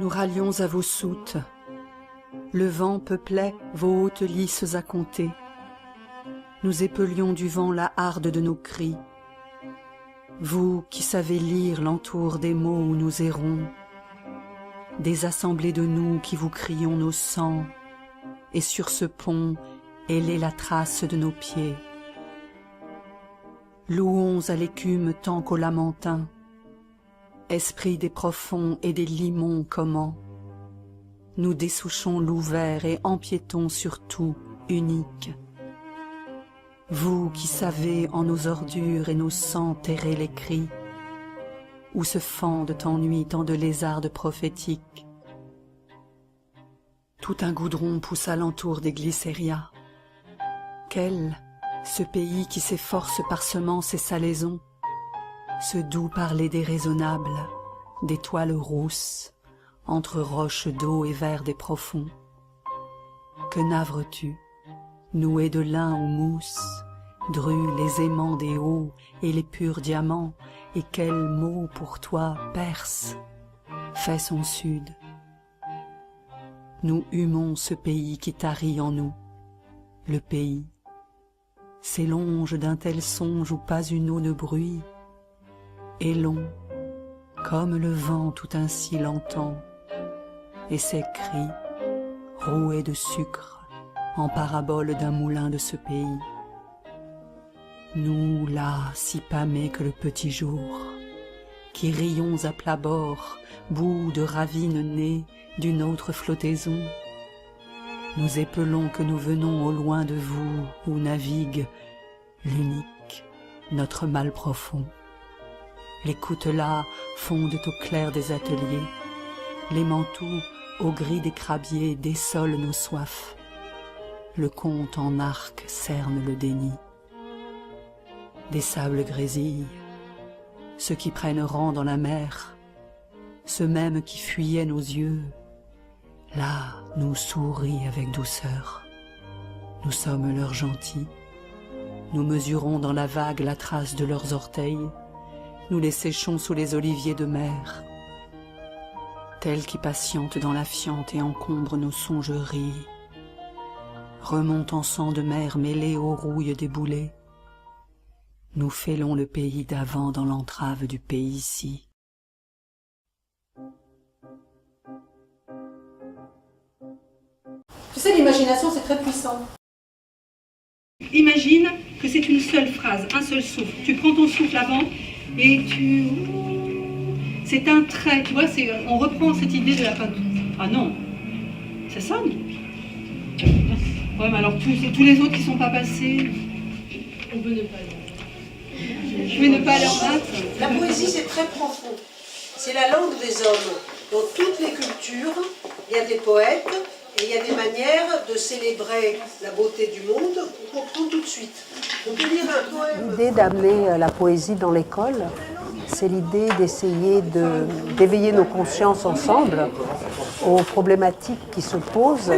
Nous rallions à vos soutes. Le vent peuplait vos hautes lysses à compter. Nous épelions du vent la harde de nos cris. Vous qui savez lire l'entour des mots où nous errons, des assemblées de nous qui vous crions nos sangs, et sur ce pont hélez la trace de nos pieds. Louons à l'écume tant qu'au lamentin, esprit des profonds et des limons comment nous dessouchons l'ouvert et empiétons sur tout unique. Vous qui savez en nos ordures et nos sangs terrer les cris, où se fendent en nuit tant de lézardes prophétiques. Tout un goudron pousse alentour des glycérias. Quel, ce pays qui s'efforce par semences et salaisons, ce doux parler déraisonnable, d'étoiles rousses, entre roches d'eau et vers des profonds. Que navres-tu, noué de lin ou mousse, drue les aimants des hauts et les purs diamants, et quel mot pour toi perce, fait son sud. Nous humons ce pays qui tarit en nous, le pays, s'élonge d'un tel songe où pas une eau ne bruit, et long, comme le vent tout ainsi l'entend, et ses cris, roués de sucre, en parabole d'un moulin de ce pays. Nous, là, si pâmés que le petit jour, qui rions à plat bord, bout de ravine née d'une autre flottaison, nous épelons que nous venons au loin de vous, où navigue l'unique, notre mal profond. Les coutelas fondent au clair des ateliers, les manteaux au gris des crabiers dessolent nos soifs. Le conte en arc cerne le déni. Des sables grésillent, ceux qui prennent rang dans la mer, ceux mêmes qui fuyaient nos yeux, là nous sourient avec douceur. Nous sommes leurs gentils, nous mesurons dans la vague la trace de leurs orteils, nous les séchons sous les oliviers de mer. Tels qui patientent dans la fiente et encombrent nos songeries, remontent en sang de mer mêlés aux rouilles des boulets, nous fêlons le pays d'avant dans l'entrave du pays ici. Tu sais, l'imagination, c'est très puissant. Imagine que c'est une seule phrase, un seul souffle. Tu prends ton souffle avant et c'est un trait, tu vois, on reprend cette idée de la peinture. Ah non, ça sonne. Ouais, mais alors tous les autres qui ne sont pas passés, on veut ne pas aller. Je vais ne pas aller en maths. La poésie, c'est très profond. C'est la langue des hommes. Dans toutes les cultures, il y a des poètes et il y a des manières de célébrer la beauté du monde qu'on comprend tout de suite. On peut lire un poème. L'idée d'amener la poésie dans l'école, c'est l'idée d'essayer d'éveiller nos consciences ensemble aux problématiques qui se posent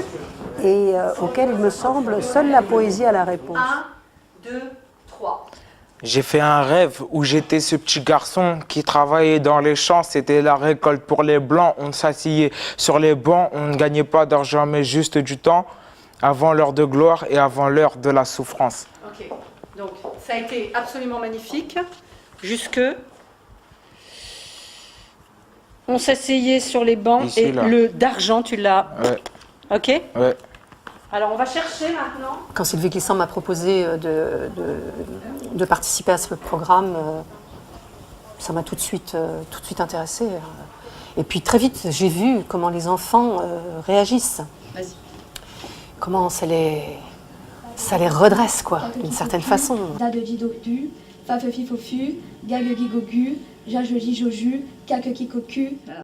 et auxquelles, il me semble, seule la poésie a la réponse. 1, 2, 3. J'ai fait un rêve où j'étais ce petit garçon qui travaillait dans les champs. C'était la récolte pour les blancs. On s'asseyait sur les bancs. On ne gagnait pas d'argent, mais juste du temps avant l'heure de gloire et avant l'heure de la souffrance. Ok, donc ça a été absolument magnifique. Jusque... On s'asseyait sur les bancs. Ici, et là. Le d'argent, tu l'as. Ouais. Ok. Ouais. Alors, on va chercher maintenant. Quand Sylvie Glissant m'a proposé de participer à ce programme, ça m'a tout de suite intéressée. Et puis très vite, j'ai vu comment les enfants réagissent. Vas-y. Comment ça les redresse, quoi, d'une certaine façon. Dade-di-do-du, fa-fe-fi-fo-fu, gage-gi-go-gu, jage-gi-joju, kake-ki-koku. Voilà.